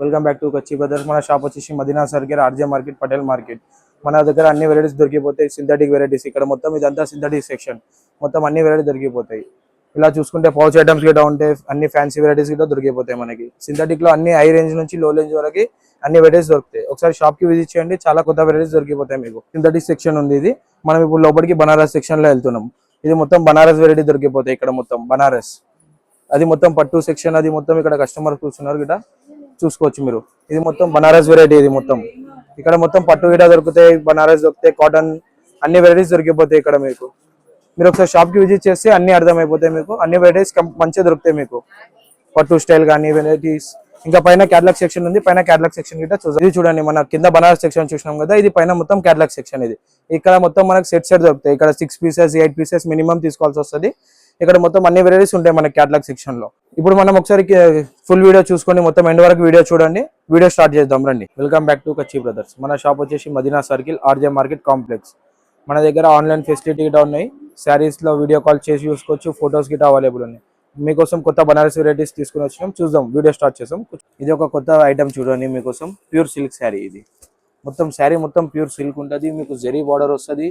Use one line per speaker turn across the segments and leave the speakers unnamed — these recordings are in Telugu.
Welcome back to Kachchi brothers. మన షాప్ వచ్చేసి Madina circle, RJ market, Patel market. మన దగ్గర అన్ని వెరైటీస్ దొరికిపోతాయి. సింథటిక్ వెరైటీస్ ఇక్కడ మొత్తం ఇదంతా సింథటిక్ సెక్షన్. మొత్తం అన్ని వెరైటీ దొరికిపోతాయి. ఇలా చూసుకుంటే పౌచ్ ఐటమ్స్ కూడా ఉంటాయి. అన్ని ఫ్యాన్సీ వెరైటీస్ కూడా దొరికిపోతాయి. మనకి సింథటిక్ లో అన్ని హై రేంజ్ నుంచి లో రేంజ్ వరకు అన్ని వెరైటీస్ దొరుకుతాయి. ఒకసారి షాప్ కి విజిట్ చేయండి, చాలా కొత్త వెరైటీస్ దొరికిపోతాయి మీకు. సింథటిక్ సెక్షన్ ఉంది ఇది. మనం ఇప్పుడు లోపలికి బనారస్ సెక్షన్ లో వెళ్తున్నాం. ఇది మొత్తం బనారస్ వెరైటీ దొరికిపోతాయి. ఇక్కడ మొత్తం బనారస్, అది మొత్తం పట్టు సెక్షన్. అది మొత్తం ఇక్కడ కస్టమర్ కూర్చున్నారు గిట చూసుకోవచ్చు మీరు. ఇది మొత్తం బనారస్ వెరైటీ. ఇది మొత్తం ఇక్కడ మొత్తం పట్టు గిట దొరుకుతాయి, బనారస్ దొరుకుతాయి, కాటన్, అన్ని వెరైటీస్ దొరికిపోతాయి ఇక్కడ మీకు. మీరు ఒకసారి షాప్ కి విజిట్ చేస్తే అన్ని అర్థమైపోతాయి మీకు. అన్ని వెరైటీస్ మంచిగా దొరుకుతాయి మీకు. పట్టు స్టైల్ కానీ వెరైటీస్. ఇంకా పైన క్యాటలాగ్ సెక్షన్ ఉంది. పైన క్యాటలాగ్ సెక్షన్ గిట్ట ఇది చూడండి. మన కింద బనారస్ సెక్షన్ చూసినాం కదా, ఇది పైన మొత్తం క్యాటలాగ్ సెక్షన్. ఇది ఇక్కడ మొత్తం మనకు సెట్ దొరుకుతాయి. ఇక్కడ 6 పీసెస్ 8 పీసెస్ మినిమం తీసుకోవాల్సి వస్తుంది. ఇక్కడ మొత్తం అన్ని వెరైటీస్ ఉంటాయి మన క్యాటలాగ్ సెక్షన్ లో. ఇప్పుడు మనం ఒకసారి ఫుల్ వీడియో చూసుకొని మొత్తం ఎండ్ వరకు వీడియో చూడండి. వీడియో స్టార్ట్ చేద్దాం రండి. Welcome back to Kachchi brothers. మన షాప్ వచ్చేసి Madina circle, RJ market complex. మన దగ్గర ఆన్లైన్ ఫెసిలిటీ గిట్ట ఉన్నాయి. శారీస్ లో వీడియో కాల్ చేసి చూసుకోవచ్చు. ఫొటోస్ గిట్ట అవైలబుల్ ఉన్నాయి. మీకోసం కొత్త బనారస్ వెరైటీస్ తీసుకుని వచ్చినాం. చూద్దాం, వీడియో స్టార్ట్ చేసాం. ఇది ఒక కొత్త ఐటమ్ చూడండి మీకోసం. Pure silk sari. ఇది మొత్తం శారీ మొత్తం ప్యూర్ సిల్క్ ఉంటుంది. మీకు జరీ బార్డర్ వస్తుంది,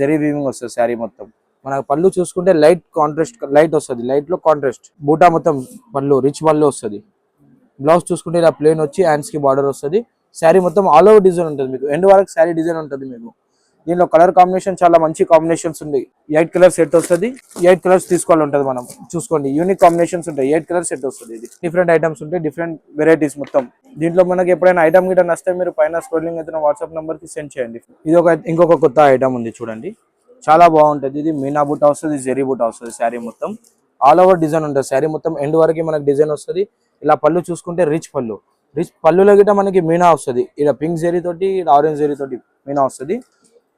జరీ వీవింగ్ వస్తుంది శారీ మొత్తం. మన పళ్ళు చూసుకుంటే లైట్ కాంట్రాస్ట్, లైట్ వస్తుంది. లైట్ లో కాంట్రాస్ట్ బూటా మొత్తం పళ్ళు, రిచ్ పళ్ళు వస్తుంది. బ్లౌజ్ చూసుకుంటే ఇలా ప్లేన్ వచ్చి హ్యాండ్స్ కి బార్డర్ వస్తుంది. శారీ మొత్తం ఆల్ ఓవర్ డిజైన్ ఉంటుంది మీకు. ఎండ్ వరకు శారీ డిజైన్ ఉంటుంది మీకు. దీనిలో కలర్ కాంబినేషన్ చాలా మంచి కాంబినేషన్స్ ఉన్నాయి. 8 కలర్ సెట్ వస్తుంది. 8 కలర్స్ తీసుకోవాలి ఉంటుంది మనం. చూసుకోండి, యూనిక్ కాంబినేషన్స్ ఉంటాయి. 8 కలర్ సెట్ వస్తుంది. ఇది డిఫరెంట్ ఐటమ్స్ ఉంటాయి, డిఫరెంట్ వెరైటీస్ మొత్తం. దీంట్లో మనకి ఎప్పుడైనా ఐటమ్ గిట్ట నచ్చితే మీరు పైన స్క్రోలింగ్ అయితే వాట్సాప్ నెంబర్ కి సెండ్ చేయండి. ఇది ఇంకొక కొత్త ఐటమ్ ఉంది చూడండి. చాలా బాగుంటుంది. ఇది మీనా బూటా వస్తుంది, జెరీ బూటా వస్తుంది. శారీ మొత్తం ఆల్ ఓవర్ డిజైన్ ఉంటుంది. శారీ మొత్తం ఎండ్ వరకు మనకి డిజైన్ వస్తుంది. ఇలా పళ్ళు చూసుకుంటే రిచ్ పళ్ళు. రిచ్ పళ్ళులో గిట్ట మనకి మీనా వస్తుంది. ఇలా పింక్ జెరీ తోటి, ఆరెంజ్ జెరీ తోటి మీనా వస్తుంది.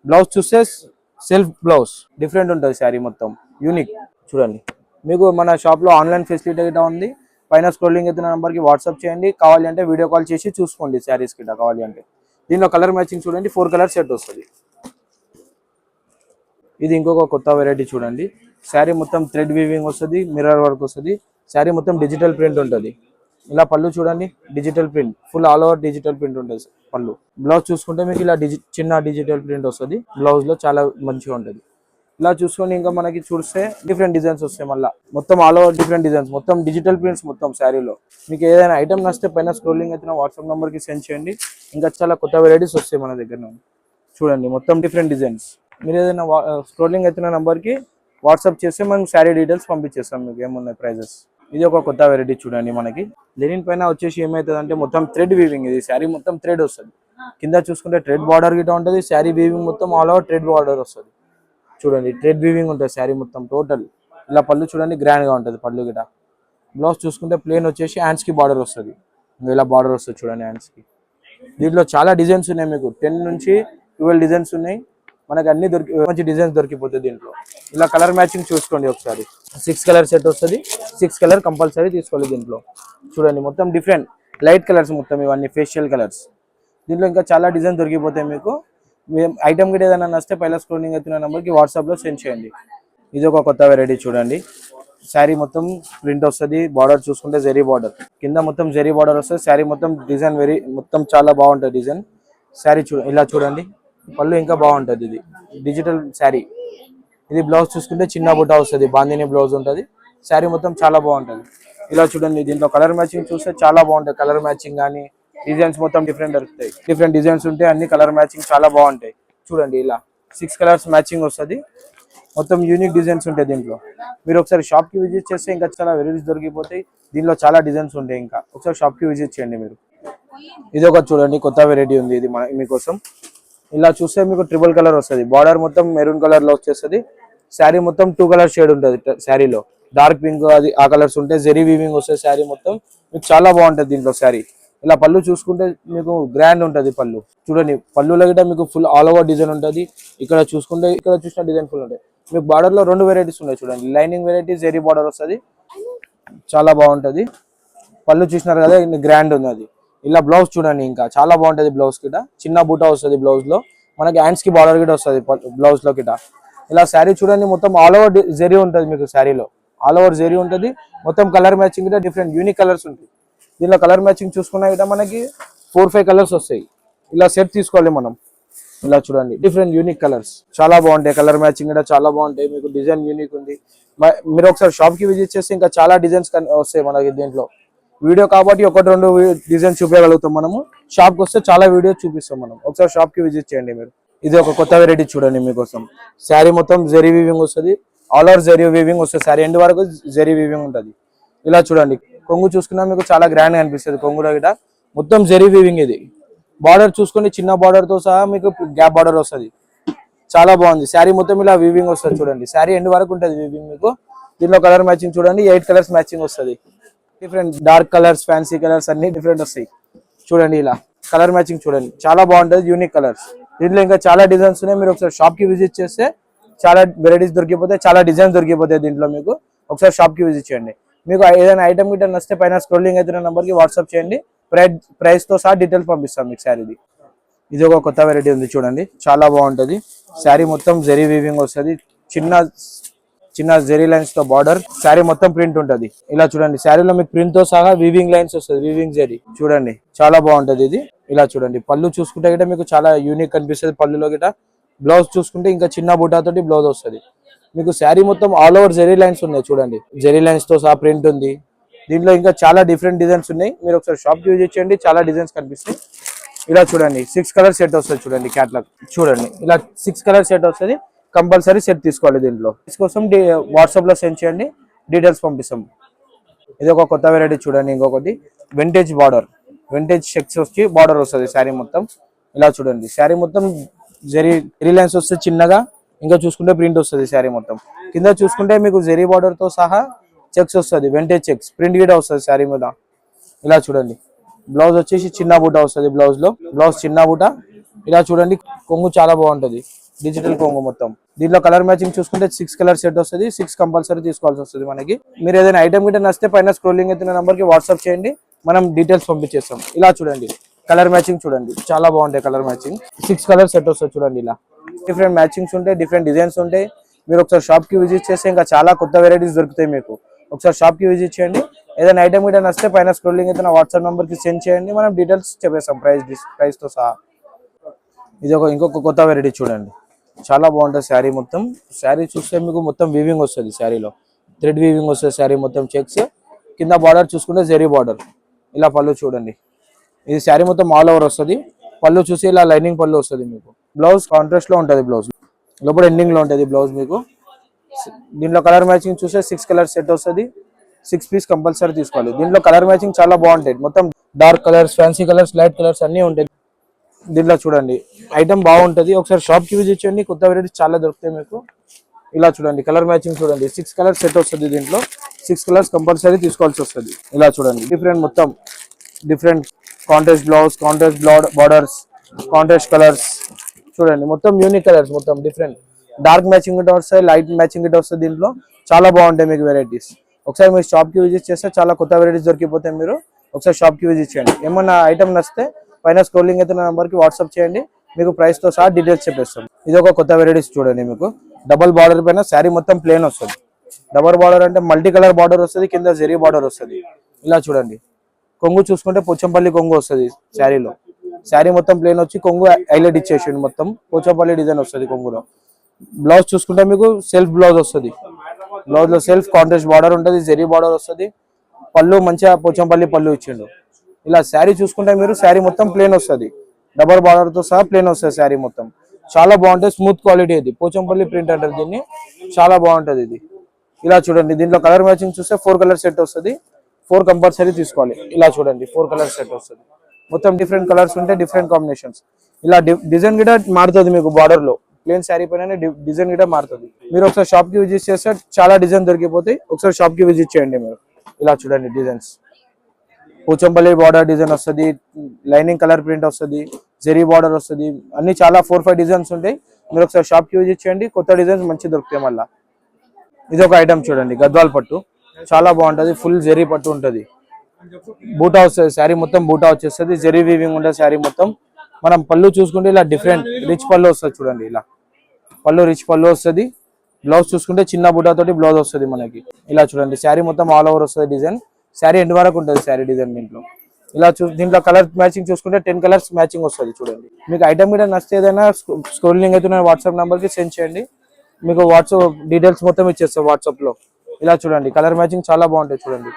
బ్లౌజ్ చూస్తే సెల్ఫ్ బ్లౌజ్ డిఫరెంట్ ఉంటుంది. శారీ మొత్తం యూనిక్. చూడండి, మీకు మన షాప్ లో ఆన్లైన్ ఫెసిలిటీ గిట్ట ఉంది. పైన స్క్రోలింగ్ అయితే నెంబర్ కి వాట్సాప్ చేయండి. కావాలి అంటే వీడియో కాల్ చేసి చూసుకోండి శారీస్ గిట్ట కావాలి అంటే. దీనిలో కలర్ మ్యాచింగ్ చూడండి, 4 కలర్ సెట్ వస్తుంది. ఇది ఇంకొక కొత్త వెరైటీ చూడండి. శారీ మొత్తం థ్రెడ్ వీవింగ్ వస్తుంది, మిర్రర్ వర్క్ వస్తుంది. శారీ మొత్తం డిజిటల్ ప్రింట్ ఉంటుంది. ఇలా పళ్ళు చూడండి, digital print, full all over digital print ఉంటుంది పళ్ళు. బ్లౌజ్ చూసుకుంటే మీకు ఇలా చిన్న డిజిటల్ ప్రింట్ వస్తుంది. బ్లౌజ్ లో చాలా మంచిగా ఉంటుంది. ఇలా చూసుకొని ఇంకా మనకి చూస్తే డిఫరెంట్ డిజైన్స్ వస్తాయి. మళ్ళీ మొత్తం ఆల్ ఓవర్ డిఫరెంట్ డిజైన్స్, మొత్తం డిజిటల్ ప్రింట్స్ మొత్తం శారీలో. మీకు ఏదైనా ఐటమ్ నచ్చితే పైన స్క్రోలింగ్ అయితే వాట్సాప్ నెంబర్ కి సెండ్ చేయండి. ఇంకా చాలా కొత్త వెరైటీస్ వస్తాయి మన దగ్గర. చూడండి, మొత్తం డిఫరెంట్ డిజైన్స్. మీరు ఏదైనా స్క్రోలింగ్ అవుతున్న నెంబర్కి వాట్సాప్ చేస్తే మనం శారీ డీటెయిల్స్ పంపించేస్తాం మీకు ఏమున్నాయి ప్రైజెస్. ఇది ఒక కొత్త వెరైటీ చూడండి మనకి. లెనిన్ పైన వచ్చేసి ఏమవుతుంది అంటే మొత్తం థ్రెడ్ వీవింగ్. ఇది శారీ మొత్తం థ్రెడ్ వస్తుంది. కింద చూసుకుంటే థ్రెడ్ బార్డర్ గిట్ట ఉంటుంది. శారీ వీవింగ్ మొత్తం ఆల్ ఓవర్ థ్రెడ్ బార్డర్ వస్తుంది. చూడండి, థ్రెడ్ వీవింగ్ ఉంటుంది శారీ మొత్తం టోటల్. ఇలా పళ్ళు చూడండి, గ్రాండ్ గా ఉంటుంది పళ్ళు గిట్ట. బ్లౌజ్ చూసుకుంటే ప్లేన్ వచ్చేసి హ్యాండ్స్ కి బార్డర్ వస్తుంది. ఇలా బార్డర్ వస్తుంది చూడండి హ్యాండ్స్ కి. దీంట్లో చాలా డిజైన్స్ ఉన్నాయి మీకు. 10 నుంచి 12 డిజైన్స్ ఉన్నాయి మనకి. అన్ని మంచి డిజైన్స్ దొరికిపోతాయి దీంట్లో. ఇలా కలర్ మ్యాచింగ్ చూసుకోండి ఒకసారి. 6 కలర్ సెట్ వస్తుంది. 6 కలర్ కంపల్సరీ తీసుకోవాలి దీంట్లో. చూడండి, మొత్తం డిఫరెంట్ లైట్ కలర్స్ మొత్తం. ఇవన్నీ ఫేషియల్ కలర్స్. దీంట్లో ఇంకా చాలా డిజైన్ దొరికిపోతాయి మీకు. ఐటమ్ గిట్ట ఏదైనా నచ్చితే పైన స్క్రోలింగ్ అవుతున్న నెంబర్కి వాట్సాప్లో సెండ్ చేయండి. ఇది ఒక కొత్త వెరైటీ చూడండి. శారీ మొత్తం ప్రింట్ వస్తుంది. బార్డర్ చూసుకుంటే జెరీ బార్డర్, కింద మొత్తం జెరీ బార్డర్ వస్తుంది. శారీ మొత్తం డిజైన్ మొత్తం చాలా బాగుంటుంది డిజైన్. శారీ ఇలా చూడండి, పళ్ళు ఇంకా బాగుంటుంది. ఇది డిజిటల్ శారీ. ఇది బ్లౌజ్ చూసుకుంటే చిన్న బుట్ట వస్తుంది, బాందిని బ్లౌజ్ ఉంటుంది. శారీ మొత్తం చాలా బాగుంటుంది. ఇలా చూడండి, దీంట్లో కలర్ మ్యాచింగ్ చూస్తే చాలా బాగుంటుంది. కలర్ మ్యాచింగ్ కానీ డిజైన్స్ మొత్తం డిఫరెంట్ దొరుకుతాయి. డిఫరెంట్ డిజైన్స్ ఉంటాయి. అన్ని కలర్ మ్యాచింగ్ చాలా బాగుంటాయి. చూడండి, ఇలా 6 కలర్స్ మ్యాచింగ్ వస్తుంది. మొత్తం యూనిక్ డిజైన్స్ ఉంటాయి దీంట్లో. మీరు ఒకసారి షాప్ కి విజిట్ చేస్తే ఇంకా చాలా వెరైటీస్ దొరికిపోతాయి. దీనిలో చాలా డిజైన్స్ ఉంటాయి. ఇంకా ఒకసారి షాప్ కి విజిట్ చేయండి మీరు. ఇది ఒక చూడండి కొత్త వెరైటీ ఉంది. ఇది మీకోసం. ఇలా చూస్తే మీకు ట్రిపుల్ కలర్ వస్తుంది. బార్డర్ మొత్తం మెరూన్ కలర్ లో వచ్చేస్తుంది. శారీ మొత్తం 2 కలర్ షేడ్ ఉంటుంది శారీలో. డార్క్ పింక్ అది ఆ కలర్స్ ఉంటాయి. జెరీ వీవింగ్ వస్తుంది శారీ మొత్తం. మీకు చాలా బాగుంటుంది దీంట్లో శారీ. ఇలా పళ్ళు చూసుకుంటే మీకు గ్రాండ్ ఉంటుంది పళ్ళు. చూడండి, పళ్ళులో గిట్ట మీకు ఫుల్ ఆల్ ఓవర్ డిజైన్ ఉంటుంది. ఇక్కడ చూసుకుంటే ఇక్కడ చూసిన డిజైన్ ఫుల్ ఉంటాయి. మీకు బార్డర్ లో 2 వెరైటీస్ ఉన్నాయి చూడండి. లైనింగ్ వెరైటీ, జెరీ బార్డర్ వస్తుంది. చాలా బాగుంటుంది. పళ్ళు చూసినారు కదా, గ్రాండ్ ఉంది అది. ఇలా బ్లౌజ్ చూడండి, ఇంకా చాలా బాగుంటుంది. బ్లౌజ్ కిట చిన్న బూటా వస్తుంది. బ్లౌజ్ లో మనకి హ్యాండ్స్ కి బార్డర్ గిట వస్తుంది బ్లౌజ్ లో కిట. ఇలా శారీ చూడండి, మొత్తం ఆల్ ఓవర్ జెరీ ఉంటుంది మీకు. శారీలో ఆల్ ఓవర్ జెరీ ఉంటుంది. మొత్తం కలర్ మ్యాచింగ్ గిట డిఫరెంట్ యూనిక్ కలర్స్ ఉంటాయి. దీనిలో కలర్ మ్యాచింగ్ చూసుకున్నా కూడా మనకి 4-5 కలర్స్ వస్తాయి. ఇలా సెట్ తీసుకోవాలి మనం. ఇలా చూడండి డిఫరెంట్ యూనిక్ కలర్స్ చాలా బాగుంటాయి. కలర్ మ్యాచింగ్ కూడా చాలా బాగుంటాయి. మీకు డిజైన్ యూనిక్ ఉంది. మీరు ఒకసారి షాప్ కి విజిట్ చేస్తే ఇంకా చాలా డిజైన్స్ వస్తాయి మనకి దీంట్లో. వీడియో కాబట్టి 1-2 డిజైన్ చూపించగలుగుతాం మనము. షాప్ కి వస్తే చాలా వీడియో చూపిస్తాం మనం. ఒకసారి షాప్ కి విజిట్ చేయండి మీరు. ఇది ఒక కొత్త వెరైటీ చూడండి మీకోసం. శారీ మొత్తం జెరీ వీవింగ్ వస్తుంది. ఆల్ ఓవర్ జెరీ వీవింగ్ వస్తుంది. శారీ ఎండ్ వరకు జెరీ వీవింగ్ ఉంటుంది. ఇలా చూడండి కొంగు చూసుకున్నా మీకు చాలా గ్రాండ్ గా అనిపిస్తుంది. కొంగులో గిట మొత్తం జెరీ వీవింగ్. ఇది బార్డర్ చూసుకొని చిన్న బార్డర్ తో సహా మీకు గ్యాప్ బార్డర్ వస్తుంది. చాలా బాగుంది. శారీ మొత్తం ఇలా వీవింగ్ వస్తుంది చూడండి. శారీ ఎండ్ వరకు ఉంటుంది వీవింగ్ మీకు. దీనిలో కలర్ మ్యాచింగ్ చూడండి 8 కలర్స్ మ్యాచింగ్ వస్తుంది. Different dark colours, fancy colours అన్ని డిఫరెంట్ వస్తాయి చూడండి. ఇలా కలర్ మ్యాచింగ్ చూడండి చాలా బాగుంటుంది. Unique colours. దీంట్లో ఇంకా చాలా డిజైన్స్ ఉన్నాయి. మీరు ఒకసారి షాప్ కి విజిట్ చేస్తే చాలా వెరైటీస్ దొరికిపోతాయి, చాలా డిజైన్స్ దొరికిపోతాయి దీంట్లో మీకు. ఒకసారి షాప్ కి విజిట్ చేయండి. మీకు ఏదైనా ఐటమ్ గిట్ట నచ్చితే పైన స్క్రోలింగ్ అయితే నంబర్ కి వాట్సాప్ చేయండి. ప్రైస్ తో సహా డీటెయిల్స్ పంపిస్తాం మీకు శారీది. ఇది ఒక కొత్త వెరైటీ ఉంది చూడండి చాలా బాగుంటది. శారీ మొత్తం జెరీ వీవింగ్ వస్తుంది. చిన్న జెరీ లైన్స్ తో బార్డర్. శారీ మొత్తం ప్రింట్ ఉంటది. ఇలా చూడండి శారీలో మీకు ప్రింట్ తో సహా వీవింగ్ లైన్స్ వస్తుంది. వీవింగ్ జెరీ చూడండి చాలా బాగుంటది ఇది. ఇలా చూడండి పళ్ళు చూసుకుంటే గిట్ట మీకు చాలా యూనిక్ కనిపిస్తుంది. పళ్ళులో గిట్ట బ్లౌజ్ చూసుకుంటే ఇంకా చిన్న బుటాతోటి బ్లౌజ్ వస్తుంది మీకు. శారీ మొత్తం ఆల్ ఓవర్ జెరీ లైన్స్ ఉన్నాయి చూడండి. జెరీ లైన్స్ తో సహా ప్రింట్ ఉంది. దీంట్లో ఇంకా చాలా డిఫరెంట్ డిజైన్స్ ఉన్నాయి. మీరు ఒకసారి షాప్ కి విజిట్ చేయండి. చాలా డిజైన్స్ కనిపిస్తాయి. ఇలా చూడండి 6 కలర్ సెట్ వస్తుంది చూడండి. క్యాట్లాగ్ చూడండి ఇలా 6 కలర్ సెట్ వస్తుంది. కంపల్సరీ సెట్ తీసుకోవాలి. దీంట్లో కోసం వాట్సాప్ లో సెండ్ చేయండి, డీటెయిల్స్ పంపిస్తాం. ఇది ఒక కొత్త వెరైటీ చూడండి. ఇంకొకటి వింటేజ్ బార్డర్, వింటేజ్ చెక్స్ వచ్చి బార్డర్ వస్తుంది శారీ మొత్తం. ఇలా చూడండి శారీ మొత్తం జెరీ లైన్స్ వస్తే చిన్నగా. ఇంకా చూసుకుంటే ప్రింట్ వస్తుంది శారీ మొత్తం. కింద చూసుకుంటే మీకు జెరీ బార్డర్ తో సహా చెక్స్ వస్తుంది. వింటేజ్ చెక్స్ ప్రింట్ కూడా వస్తుంది శారీ మీద. ఇలా చూడండి బ్లౌజ్ వచ్చేసి చిన్న బూట వస్తుంది. బ్లౌజ్ చిన్న బూట. ఇలా చూడండి కొంగు చాలా బాగుంటది. డిజిటల్ కొంగు మొత్తం. దీంట్లో కలర్ మ్యాచింగ్ చూసుకుంటే 6 కలర్ సెట్ వస్తుంది. 6 కంపల్సరీ తీసుకోవాల్సి వస్తుంది మనకి. మీరు ఏదైనా ఐటమ్ గిట్ట నచ్చితే పైన స్క్రోలింగ్ అయితే నంబర్ కి వాట్సాప్ చేయండి, మనం డీటెయిల్స్ పంపించేస్తాం. ఇలా చూడండి కలర్ మ్యాచింగ్ చూడండి చాలా బాగుంటాయి. కలర్ మ్యాచింగ్ 6 కలర్ సెట్ వస్తుంది చూడండి. ఇలా డిఫరెంట్ మ్యాచింగ్స్ ఉంటాయి, డిఫరెంట్ డిజైన్స్ ఉంటాయి. మీరు ఒకసారి షాప్ కి విజిట్ చేస్తే ఇంకా చాలా కొత్త వెరైటీస్ దొరుకుతాయి మీకు. ఒకసారి షాప్ కి విజిట్ చేయండి. ఏదైనా ఐటమ్ గిట్ట నచ్చితే పైన స్క్రోలింగ్ అయితే వాట్సాప్ నెంబర్ కి సెండ్ చేయండి, మనం డీటెయిల్స్ చెప్పేస్తాం ప్రైస్ తో సహా. ఇది ఇంకొక కొత్త వెరైటీ చూడండి చాలా బాగుంటుంది. శారీ మొత్తం శారీ చూస్తే మీకు మొత్తం వీవింగ్ వస్తుంది. శారీలో థ్రెడ్ వీవింగ్ వస్తుంది. శారీ మొత్తం చెక్స్. కింద బార్డర్ చూసుకుంటే జెరీ బార్డర్. ఇలా పళ్ళు చూడండి. ఇది శారీ మొత్తం ఆల్ ఓవర్ వస్తుంది. పళ్ళు చూసి ఇలా లైనింగ్ పళ్ళు వస్తుంది మీకు. బ్లౌజ్ కాంట్రాస్ట్ లో ఉంటుంది. బ్లౌజ్ లోపల ఎండింగ్ లో ఉంటుంది బ్లౌజ్ మీకు. దీంట్లో కలర్ మ్యాచింగ్ చూస్తే 6 కలర్ సెట్ వస్తుంది. 6 పీస్ కంపల్సరీ తీసుకోవాలి. దీంట్లో కలర్ మ్యాచింగ్ చాలా బాగుంటాయి. మొత్తం dark colours, fancy colours, light colours అన్ని ఉంటాయి దీంట్లో. చూడండి ఐటమ్ బాగుంటది. ఒకసారి షాప్ కి విజిట్ చేయండి. కొత్త వెరైటీస్ చాలా దొరుకుతాయి మీకు. ఇలా చూడండి కలర్ మ్యాచింగ్ చూడండి 6 కలర్ సెట్ వస్తుంది. దీంట్లో 6 కలర్స్ కంపల్సరీ తీసుకోవాల్సి వస్తుంది. ఇలా చూడండి డిఫరెంట్ మొత్తం different contrast blouse, contrast borders, contrast colours చూడండి. మొత్తం యూనిక్ కలర్స్, మొత్తం డిఫరెంట్ డార్క్ మ్యాచింగ్ గిట్ట వస్తాయి, లైట్ మ్యాచింగ్ గిట్ట వస్తుంది. దీంట్లో చాలా బాగుంటాయి మీకు వెరైటీస్. ఒకసారి మీరు షాప్ కి విజిట్ చేస్తే చాలా కొత్త వెరైటీస్ దొరికిపోతాయి. మీరు ఒకసారి షాప్ కి విజిట్ చేయండి. ఏమన్నా ఐటమ్ నచ్చితే పైన స్క్రోలింగ్ అయితే నంబర్ కి వాట్సాప్ చేయండి, మీకు ప్రైస్ తో సహా డీటెయిల్స్ చెప్పేస్తాం. ఇది ఒక కొత్త వెరైటీస్ చూడండి. మీకు డబుల్ బార్డర్ పైన శారీ మొత్తం ప్లేన్ వస్తుంది. డబుల్ బార్డర్ అంటే మల్టీ కలర్ బార్డర్ వస్తుంది, కింద జెరీ బార్డర్ వస్తుంది. ఇలా చూడండి కొంగు చూసుకుంటే పోచంపల్లి కొంగు వస్తుంది శారీలో. శారీ మొత్తం ప్లేన్ వచ్చి కొంగు హైలైట్ ఇచ్చేసి మొత్తం పోచంపల్లి డిజైన్ వస్తుంది కొంగులో. బ్లౌజ్ చూసుకుంటే మీకు సెల్ఫ్ బ్లౌజ్ వస్తుంది. బ్లౌజ్ లో సెల్ఫ్ కాంట్రాస్ట్ బార్డర్ ఉంటుంది, జెరీ బార్డర్ వస్తుంది. పళ్ళు మంచిగా పోచంపల్లి పళ్ళు ఇచ్చిండు. ఇలా శారీ చూసుకుంటే మీరు శారీ మొత్తం ప్లేన్ వస్తుంది. డబల్ బార్డర్ తో సహా ప్లేన్ వస్తుంది శారీ మొత్తం. చాలా బాగుంటుంది. Smooth quality. ఇది పోచంపల్లి ప్రింట్ అంటారు దీన్ని. చాలా బాగుంటది ఇది. ఇలా చూడండి దీంట్లో కలర్ మ్యాచింగ్ చూస్తే 4 కలర్ సెట్ వస్తుంది. 4 కంపల్సరీ తీసుకోవాలి. ఇలా చూడండి 4 కలర్ సెట్ వస్తుంది. మొత్తం డిఫరెంట్ కలర్స్ ఉంటాయి, డిఫరెంట్ కాంబినేషన్స్. ఇలా డిజైన్ కూడా మారుతుంది మీకు. బార్డర్ లో ప్లేన్ శారీ పైన డిజైన్ కూడా మారుతుంది. మీరు ఒకసారి షాప్ కి విజిట్ చేస్తే చాలా డిజైన్ దొరికిపోతాయి. ఒకసారి షాప్ కి విజిట్ చేయండి మీరు. ఇలా చూడండి డిజైన్స్. పోచంపల్లి బార్డర్ డిజైన్ వస్తుంది, లైనింగ్ కలర్ ప్రింట్ వస్తుంది, జెరీ బార్డర్ వస్తుంది. అన్ని చాలా 4-5 డిజైన్స్ ఉంటాయి. మీరు ఒకసారి షాప్ కి విజిట్ చేయండి. కొత్త డిజైన్స్ మంచి దొరుకుతాయి మళ్ళా. ఇది ఒక ఐటమ్ చూడండి గద్వాల్ పట్టు చాలా బాగుంటది. ఫుల్ జెరీ పట్టు ఉంటది. బూటా వస్తుంది. శారీ మొత్తం బూటా వచ్చేస్తుంది. జెరీ వీవింగ్ ఉంటుంది శారీ మొత్తం. మనం పళ్ళు చూసుకుంటే ఇలా డిఫరెంట్ రిచ్ పళ్ళు వస్తుంది చూడండి. ఇలా పళ్ళు రిచ్ పళ్ళు వస్తుంది. బ్లౌజ్ చూసుకుంటే చిన్న బూటా తోటి బ్లౌజ్ వస్తుంది మనకి. ఇలా చూడండి శారీ మొత్తం ఆల్ ఓవర్ వస్తుంది డిజైన్. శారీ ఎండ్ వరకు ఉంటుంది శారీ డిజైన్ దీంట్లో. ఇలా దీంట్లో కలర్ మ్యాచింగ్ చూసుకుంటే 10 కలర్స్ మ్యాచింగ్ వస్తుంది చూడండి. మీకు ఐటమ్ మీద నచ్చితే ఏదైనా స్క్రోలింగ్ అయితే వాట్సాప్ నెంబర్కి సెండ్ చేయండి, మీకు వాట్సాప్ డీటెయిల్స్ మొత్తం ఇచ్చేస్తాం వాట్సాప్లో. ఇలా చూడండి కలర్ మ్యాచింగ్ చాలా బాగుంటుంది చూడండి.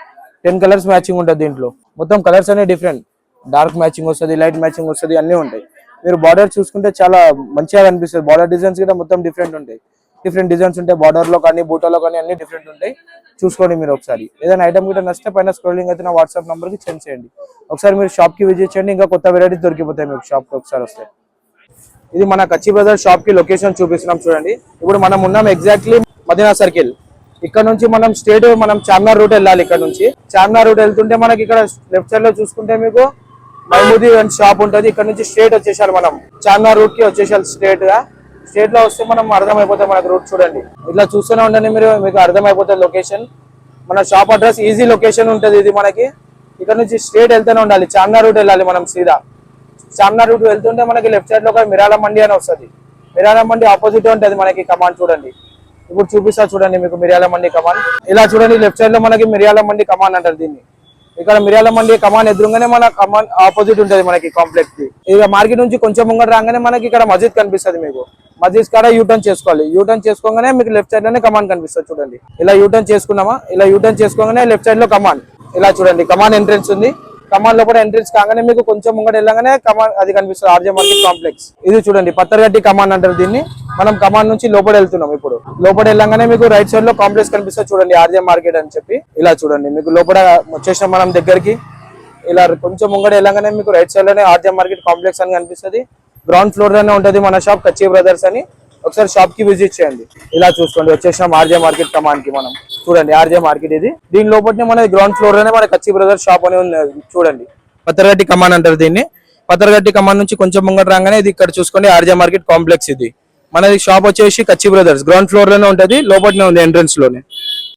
10 కలర్స్ మ్యాచింగ్ ఉంటుంది దీంట్లో. మొత్తం కలర్స్ అనేవి డిఫరెంట్, డార్క్ మ్యాచింగ్ వస్తుంది, లైట్ మ్యాచింగ్ వస్తుంది, అన్నీ ఉంటాయి. మీరు బార్డర్ చూసుకుంటే చాలా మంచిగా కనిపిస్తుంది. బార్డర్ డిజైన్స్ కూడా మొత్తం డిఫరెంట్ ఉంటాయి, డిఫరెంట్ డిజైన్స్ ఉంటాయి. బార్డర్ లో కానీ బూటాలో కానీ అన్ని డిఫరెంట్ ఉంటాయి. చూసుకోండి మీరు ఒకసారి. ఏదైనా ఐటమ్ కూడా నచ్చితే పైన స్క్రోలింగ్ అయితే నా వాట్సాప్ నెంబర్ కి సెండ్ చేయండి. ఒకసారి మీరు షాప్ కి విజిట్ చేయండి, ఇంకా కొత్త వెరైటీస్ దొరికిపోతాయి మీకు షాప్ కి ఒకసారి వస్తే. ఇది మన కచ్చి బ్రదర్ షాప్ కి లొకేషన్ చూపిస్తున్నాం చూడండి. ఇప్పుడు మనం ఉన్నాం ఎగ్జాక్ట్లీ మదీనా సర్కిల్. ఇక్కడ నుంచి మనం స్ట్రేట్ మనం చార్మినార్ రూట్ వెళ్ళాలి. ఇక్కడ నుంచి చార్మినార్ రూట్ వెళ్తుంటే మనకి ఇక్కడ లెఫ్ట్ సైడ్ లో చూసుకుంటే మీకు మహమూదీ అండ్ షాప్ ఉంటుంది. ఇక్కడ నుంచి స్ట్రేట్ వచ్చేసాలి, మనం చార్మినార్ రూట్ కి వచ్చేసాలి స్ట్రేట్ గా. స్ట్రేట్ లో వస్తే మనం అర్థమైపోతుంది మనకి రూట్ చూడండి. ఇట్లా చూస్తూనే ఉండండి మీరు, మీకు అర్థమైపోతుంది లొకేషన్. మన షాప్ అడ్రస్ ఈజీ లొకేషన్ ఉంటుంది ఇది మనకి. ఇక్కడ నుంచి స్ట్రేట్ వెళ్తూనే ఉండాలి, చార్మినార్ రూట్ వెళ్ళాలి మనం సీదా. చార్మినార్ రూట్ వెళ్తుంటే మనకి లెఫ్ట్ సైడ్ లో ఒక మిరాల మండి అని వస్తుంది. మిరాల మండి ఆపోజిట్ ఉంటుంది మనకి కమాండ్ చూడండి. ఇప్పుడు చూపిస్తా చూడండి మీకు మిర్యాల మండి కమాన్. ఇలా చూడండి లెఫ్ట్ సైడ్ లో మనకి మిర్యాల మండి కమాన్ అంటారు దీన్ని. ఇక్కడ మిర్యాల మండి కమాన్ ఎదురుగానే మన కమాన్ ఆపోజిట్ ఉంటుంది మనకి కాంప్లెక్స్ కి. ఇక మార్కెట్ నుంచి కొంచెం ముంగట రాగానే మనకి ఇక్కడ మస్జిద్ కనిపిస్తుంది మీకు. మస్జిద్ కాడ యూటర్న్ చేసుకోవాలి. యూటర్న్ చేసుకోగానే మీకు లెఫ్ట్ సైడ్ లోనే కమాన్ కనిపిస్తుంది చూడండి. ఇలా యూటర్న్ చేసుకున్నామా, ఇలా యూటర్న్ చేసుకోగానే లెఫ్ట్ సైడ్ లో కమాన్. ఇలా చూడండి కమాన్ ఎంట్రెన్స్ ఉంది. కమాన్ లోపల ఎంట్రెన్స్ కాగానే మీకు కొంచెం ముంగట వెళ్ళగానే కమాన్ అది కనిపిస్తుంది, ఆర్జే మార్కెట్ కాంప్లెక్స్. ఇది చూడండి పత్తర్గట్టి కమాన్ అంటారు దీన్ని. మనం కమాన్ నుంచి లోపల వెళ్తున్నాం. ఇప్పుడు లోపల వెళ్ళగానే మీకు రైట్ సైడ్ లో కాంప్లెక్స్ కనిపిస్తుంది చూడండి, ఆర్జే మార్కెట్ అని చెప్పి. ఇలా చూడండి మీకు లోపల వచ్చేసాం మనం దగ్గరికి. ఇలా కొంచెం ముంగట వెళ్ళగానే మీకు రైట్ సైడ్ లోనే ఆర్జే మార్కెట్ కాంప్లెక్స్ అని కనిపిస్తుంది. గ్రౌండ్ ఫ్లోర్ లోనే ఉంటుంది మన షాప్ కచ్చి బ్రదర్స్ అని. ఒకసారి షాప్ కి విజిట్ చేయండి. ఇలా చూసుకోండి వచ్చేసాం ఆర్జే మార్కెట్ కమాన్ కి. మనం చూడండి ఆర్జే మార్కెట్ ఇది. దీని లోపలనే మన గ్రౌండ్ ఫ్లోర్ లోనే మన కచ్చి బ్రదర్స్ షాప్ అని ఉంది చూడండి. పత్తర్గట్టి కమాన్ అంటారు దీన్ని. పత్తర్గట్టి కమాన్ నుంచి కొంచెం ముంగట రాగానే ఇది ఇక్కడ చూసుకోండి ఆర్జే మార్కెట్ కాంప్లెక్స్ ఇది. మనది షాప్ వచ్చేసి కచ్చి బ్రదర్స్ గ్రౌండ్ ఫ్లోర్ లోనే ఉంటది, లోపలనే ఉంది ఎంట్రన్స్ లోనే.